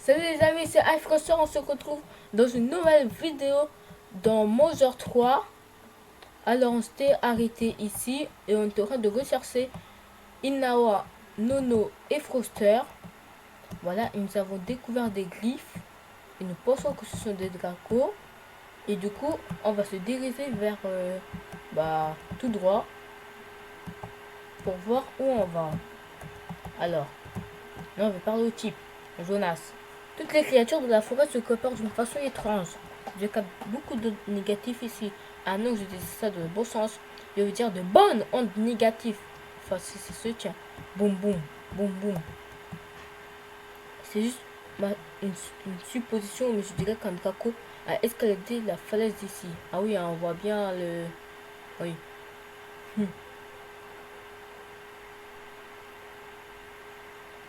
Salut les amis, c'est iFroster, on se retrouve dans une nouvelle vidéo dans Mother 3. Alors on s'était arrêté ici et on est en train de rechercher Inawa, Nono et Froster. Voilà, et nous avons découvert des glyphes et nous pensons que ce sont des dracos. Et du coup, on va se diriger vers tout droit pour voir où on va. Alors, là on va parler au type, Jonas. Toutes les créatures de la forêt se comportent d'une façon étrange. Je capte beaucoup de négatifs ici. Ah non, je dis ça de bon sens. Je veux dire de bonnes ondes négatives. Enfin, si c'est ce tien. Boum, boum, boum, boum. C'est juste une supposition, mais je dirais qu'un draco a escaladé la falaise d'ici. Ah oui, hein, on voit bien le... Oui.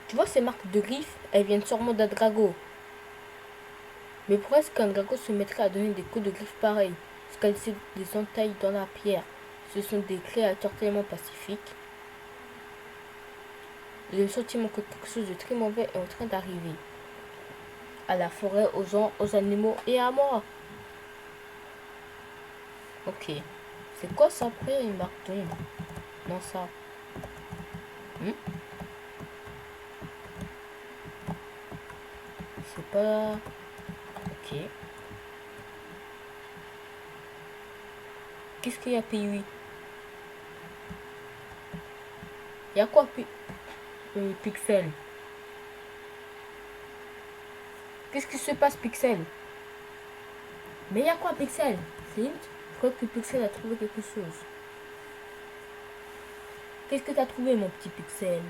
Tu vois ces marques de griffes? Elles viennent sûrement d'un drago. Mais pourquoi est-ce qu'un dragon se mettrait à donner des coups de griffe pareils? Scaliser des entailles dans la pierre. Ce sont des créatures tellement pacifiques. J'ai le sentiment que quelque chose de très mauvais est en train d'arriver. À la forêt, aux gens, aux animaux et à moi. Ok. C'est quoi ça après une marque d'ombre? Non, ça. C'est pas... Ok. Qu'est-ce qu'il y a, Pioui? Il y a quoi, Pixel? Qu'est-ce qui se passe, Pixel? Mais il y a quoi, Pixel? Flint? Je crois que Pixel a trouvé quelque chose. Qu'est-ce que t'as trouvé, mon petit Pixel?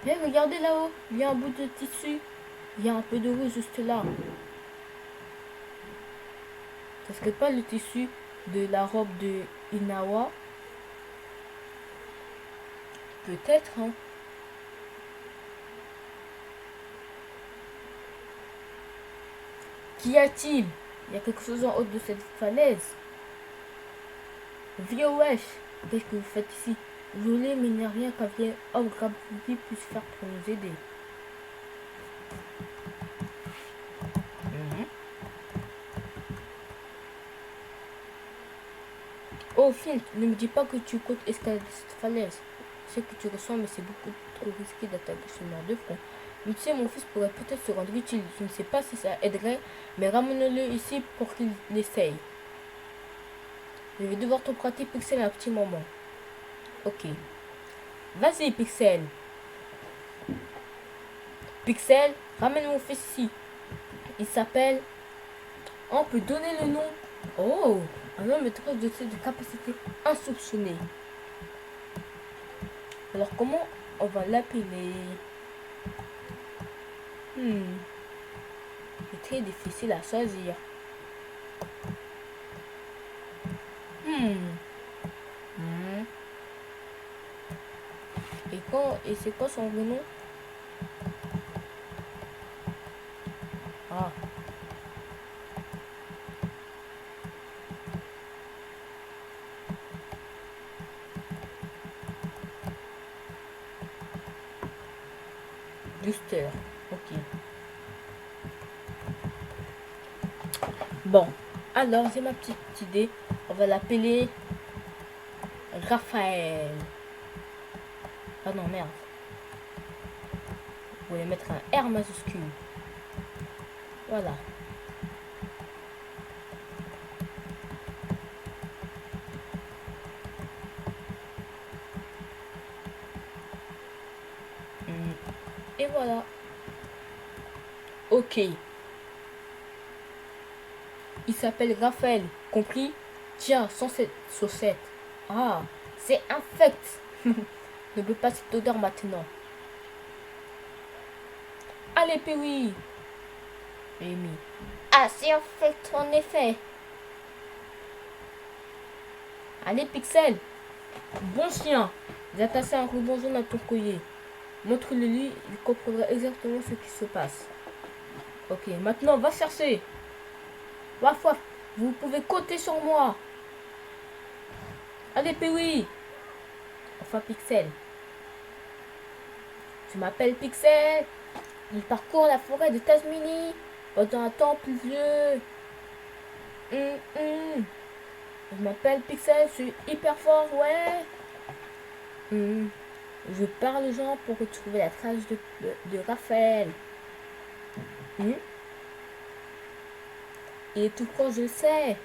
Mais regardez là-haut, il y a un bout de tissu. Il y a un peu de rouge juste là. Ça serait pas le tissu de la robe de Inawa? Peut-être, hein. Qu'y a-t-il? Il y a quelque chose en haut de cette falaise. Vieux wesh, qu'est-ce que vous faites ici? Désolé, mais il n'y a rien qu'un vieil homme grabouillis puisse faire pour nous aider. Oh, Phil, ne me dis pas que tu comptes escalader cette falaise. Je sais que tu ressens, mais c'est beaucoup trop risqué d'attaquer ce mort de front. Mais tu sais, mon fils pourrait peut-être se rendre utile. Je ne sais pas si ça aiderait, mais ramène-le ici pour qu'il l'essaye. Je vais devoir te pratiquer Pixel un petit moment. Ok. Vas-y, Pixel. Pixel, ramène mon fils ici. Il s'appelle... On peut donner le nom. Oh, un homme étrange de capacités insoupçonnées. Alors, comment on va l'appeler? C'est très difficile à choisir. Et c'est quoi son vrai nom? Ah. Booster. Ok. Bon. Alors, j'ai ma petite idée. On va l'appeler Raphaël. Ah non, merde. Vous voulez mettre un R majuscule. Voilà. Et voilà. Ok. Il s'appelle Raphaël. Compris? Tiens, sans cette chaussette. Ah, c'est infect. Ne veux pas cette odeur maintenant. Allez, Péwi. Amy. Ah, c'est infect en effet. Allez, Pixel. Bon chien. J'ai attaché un ruban jaune à ton collier. Montre-le lui, il comprendra exactement ce qui se passe. Ok, maintenant, va chercher. Waf, waf, vous pouvez compter sur moi. Allez, Péwi. Enfin, Pixel. Je m'appelle Pixel. Il parcourt la forêt de Tasmanie pendant un temps pluvieux. Je m'appelle Pixel, je suis hyper fort, ouais. Je parle aux gens pour retrouver la trace de Raphaël. Il est tout proche, je le sais.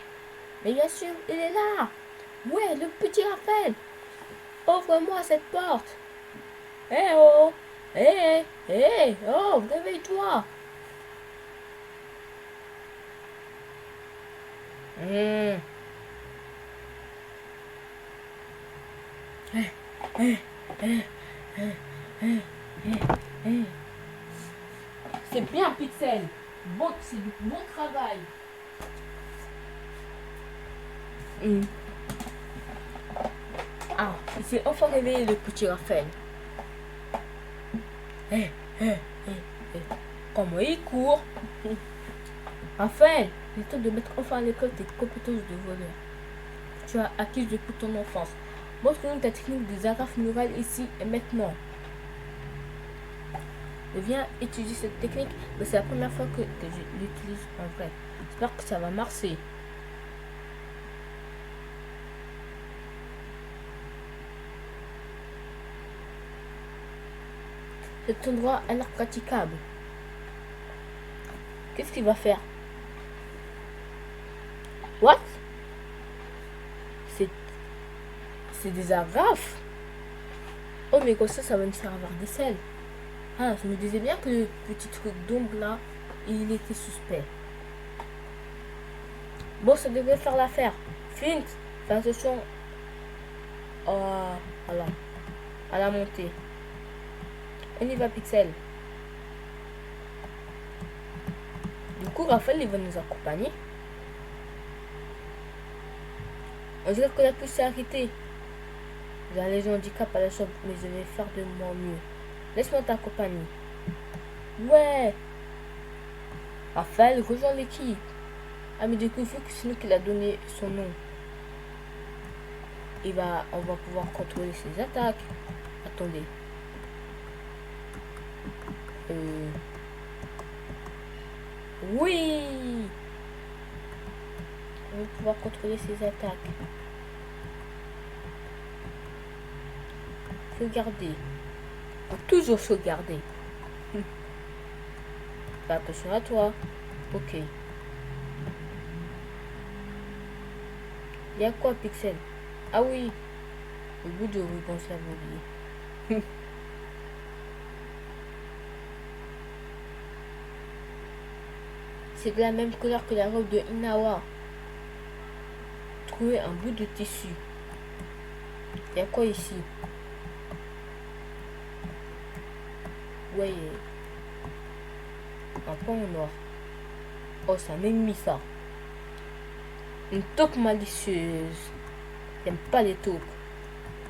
Mais bien sûr, il est là. Ouais, le petit Raphaël. Ouvre-moi cette porte. Eh oh. Oh, réveille-toi. C'est bien, Pixel. Bon, c'est du bon travail. Ah, il s'est enfin réveillé, le petit Raphaël. Comment il court. Raphaël, il est temps de mettre enfin à l'école tes compétences de voleur. Tu as acquises depuis ton enfance. Montre-nous ta technique des agrafes murales ici et maintenant. Je viens utiliser cette technique, mais c'est la première fois que je l'utilise en vrai. J'espère que ça va marcher. Cet endroit a l'air praticable. Qu'est-ce qu'il va faire? What? C'est des agrafes? Oh, mais comme ça va me faire avoir des selles. Ah, je me disais bien que le petit truc d'ombre là, il était suspect. Bon, ça devait faire l'affaire. Flint, fais attention à la montée. On y va, Pixel. Du coup, Raphaël, il va nous accompagner. On dirait que la puce s'est arrêtée. J'ai un léger handicap à la chambre, mais je vais faire de mon mieux. Laisse-moi t'accompagner. Ouais. Raphaël, rejoins l'équipe. Ah, mais du coup, il faut que c'est nous qui l'a donné son nom. On va pouvoir contrôler ses attaques. Attendez. Oui. On va pouvoir contrôler ses attaques. Sauvegarder. Faut toujours sauvegarder. Fais attention à toi. Ok. Il y a quoi, Pixel? Ah oui. Le bout de ruban, je l'avais oublié. C'est de la même couleur que la robe de Inawa. Trouver un bout de tissu. Il y a quoi ici? Ouais. Un pan en noir. Oh, c'est un ennemi, ça. Une taupe malicieuse. J'aime pas les taupes.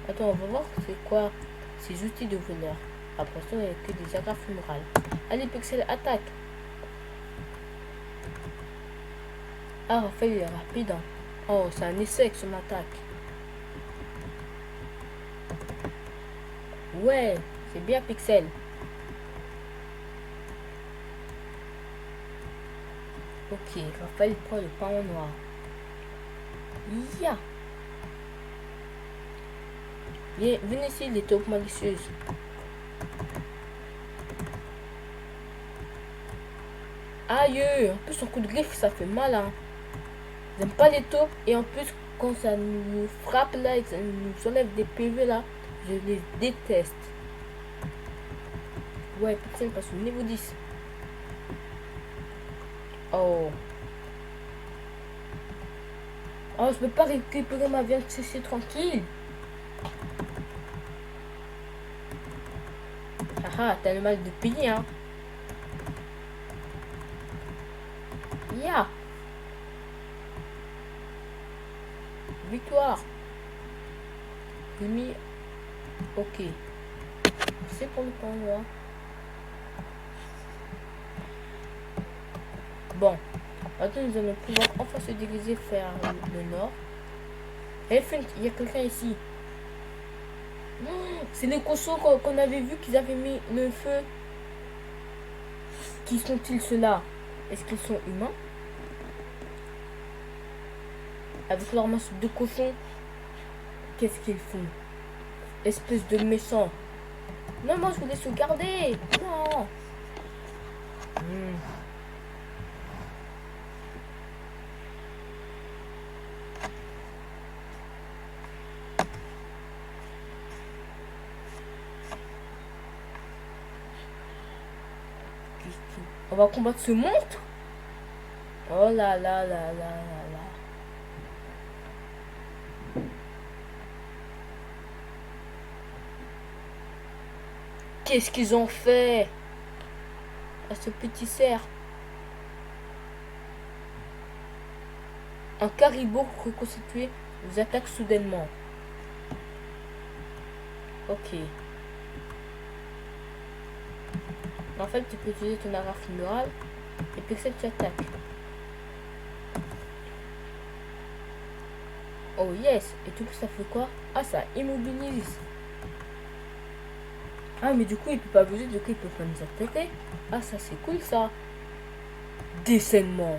Attends, on va voir c'est quoi ces outils de voleur. Après ça, il n'y a que des agrafes murales. Allez, Pixel, attaque. Ah, Raphaël, il est rapide. Hein. Oh, c'est un essai avec son attaque. Ouais, c'est bien, Pixel. Ok, Raphaël prend le pain en noir. Ya. Venez ici, les taupes malicieuses. Aïe, en plus son coup de griffe, ça fait mal. Hein. J'aime pas les taupes. Et en plus, quand ça nous frappe là et que ça nous enlève des PV là, je les déteste. Ouais, Pixel passe au niveau 10. Oh. Oh, je peux pas récupérer ma viande séchée tranquille. Ah, t'as le mal de payer, hein. Ya. Victoire. Demi. Ok. C'est pour le point noir. Bon. Maintenant, nous allons pouvoir enfin se diriger vers le nord. Eh, Funk, il y a quelqu'un ici. Oh, c'est les cochons qu'on avait vu qu'ils avaient mis le feu. Qui sont-ils ceux-là? Est-ce qu'ils sont humains? Avec leur masse de cochons, qu'est-ce qu'ils font? Espèce de méchant. Non, moi je voulais sauvegarder. Non. On va combattre ce monstre? Oh là là là là là là. Qu'est-ce qu'ils ont fait à ce petit cerf? Un caribou reconstitué vous attaque soudainement. Ok. En fait, tu peux utiliser ton araf mural et Pixel tu attaques. Oh yes. Et du coup ça fait quoi? Ah, ça immobilise. Ah, mais du coup il peut pas bouger, du coup il peut pas nous attaquer. Ah, ça c'est cool ça. Décèlement.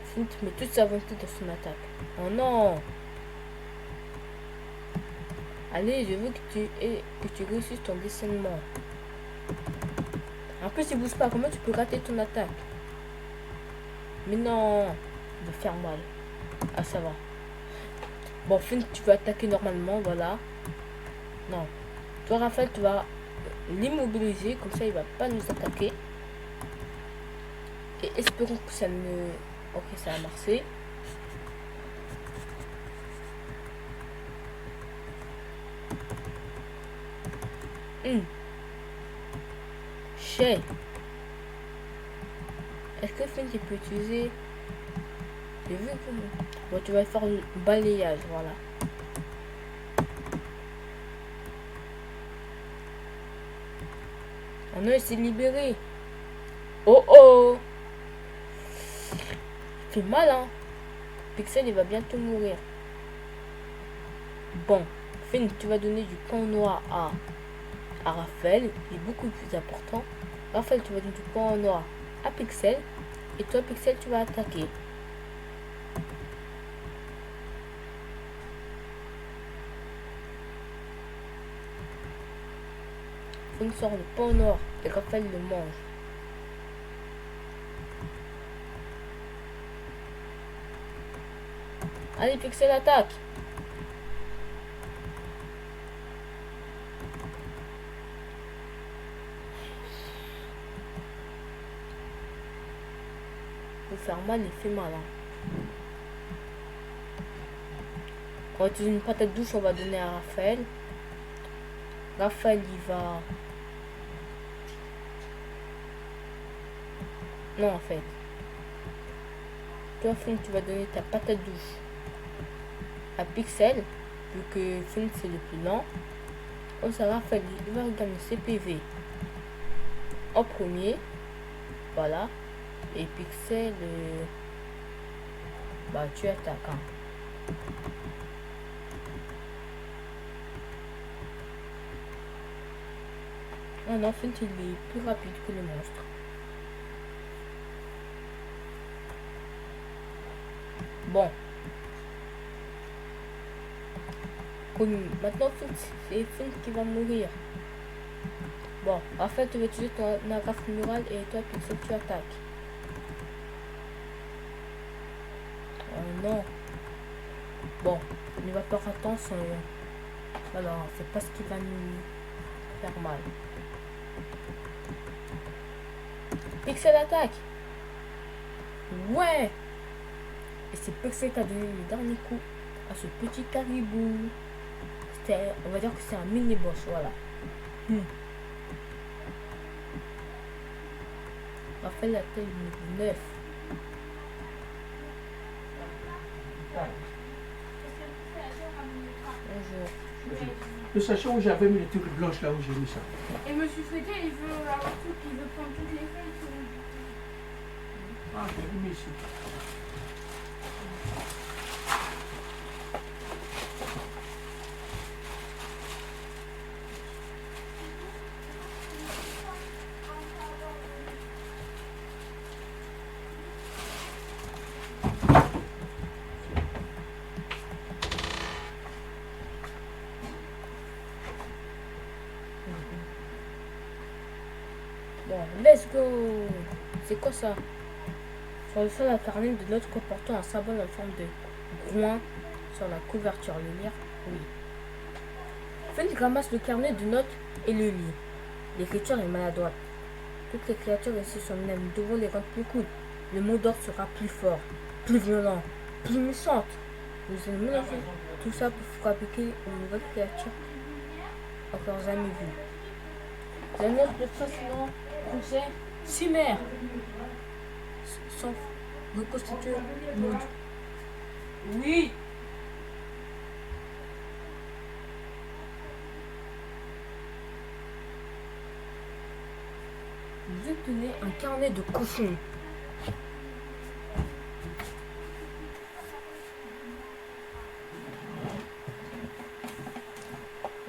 Foot met toute sa volonté dans son attaque. Oh non. Allez, je veux que tu réussisses ton décèlement. En plus il bouge pas, comment tu peux rater ton attaque? Mais non, il va faire mal. Ah, ça va. Bon, Finn, tu vas attaquer normalement, voilà. Non. Toi, Raphaël, tu vas l'immobiliser, comme ça, il va pas nous attaquer. Et espérons que ça ne... Ok, ça a marché. Chais. Est-ce que Finn, tu peux utiliser... J'ai vu que... Bon, tu vas faire le balayage, voilà. Oh non, il s'est libéré. Oh oh. Il fait mal, hein. Pixel, il va bientôt mourir. Bon, Finn, tu vas donner du pain noir à Raphaël. Il est beaucoup plus important. Raphaël, tu vas donner du pain noir à Pixel. Et toi, Pixel, tu vas attaquer. Finn sort le pain noir et Raphaël le mange. Allez, Pixel, attaque. Pour faire mal, il fait mal. Hein. On va utiliser une patate douce, on va donner à Raphaël. Raphaël, il va... Non, en fait. Toi, Finn, tu vas donner ta patate douce à Pixel, vu que Finn, c'est le plus lent. Comme ça, Raphaël, il va regagner ses PV en premier. Voilà. Et Pixel, bah, tu attaques. Hein. Oh non, Finn, il est plus rapide que le monstre. Bon. Maintenant, c'est Finn qui va mourir. Bon, en fait, tu vas utiliser ton agrafe mural et toi, Pixel, tu attaques. Oh non. Bon, il va faire attention. Alors, c'est pas ce qui va nous faire mal. Pixel attaque. Ouais. Et c'est Pixel qui a donné le dernier coup à ce petit caribou. On va dire que c'est un mini boss, voilà. Raphaël a taille niveau 9. Bonjour. Le sachet où j'avais mis les trucs blanches là où j'ai mis ça. Et monsieur Frédéric, il veut avoir tout, il veut prendre toutes les feuilles. Ah, j'ai mis ici. Bon, let's go. C'est quoi ça? Sur le sol, un carnet de notes comportant un symbole en forme de groin sur la couverture. Le lire? Oui. Phoenix ramasse le carnet de notes et le lit. L'écriture est maladroite. Toutes les créatures ici sont mêmes. Nous devons les rendre plus cool. Le mot d'ordre sera plus fort, plus violent, plus méchant. Nous allons mélanger tout ça pour fabriquer une nouvelle créature encore jamais vue. La note de façon conseil chimère sont reconstituées monde. Oui. Vous obtenez un carnet de cochon.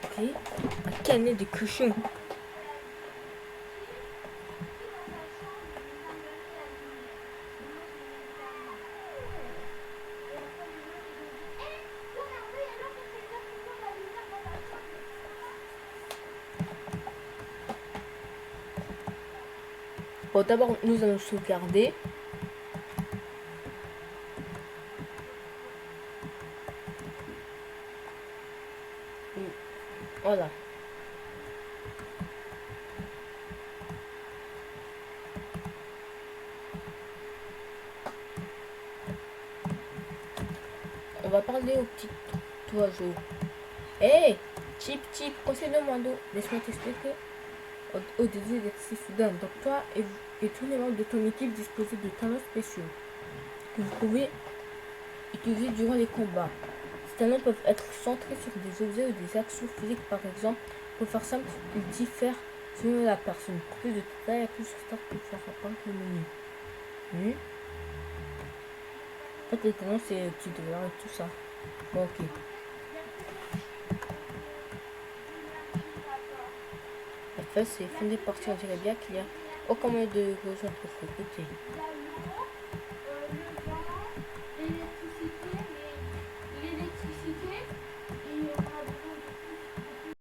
Ok, un carnet de cochon. Bon, d'abord, nous allons sauvegarder. Voilà. On va parler au petit oiseau. Hé, Chip, Chip, conseille-moi d'eau. Laisse-moi t'expliquer. Au désir d'être si soudain. Donc toi et tous les membres de ton équipe disposez de talents spéciaux que vous pouvez utiliser durant les combats. Ces talents peuvent être centrés sur des objets ou des actions physiques par exemple. Pour faire simple, ils diffèrent selon la personne. Plus de détails, plus de stars pour faire apparaître le menu. En fait, les talents, c'est le petit dollar et tout ça. Bon, ok. En fait, c'est fondé parti, on dirait bien qu'il y a aucun moyen de rejoindre votre côté.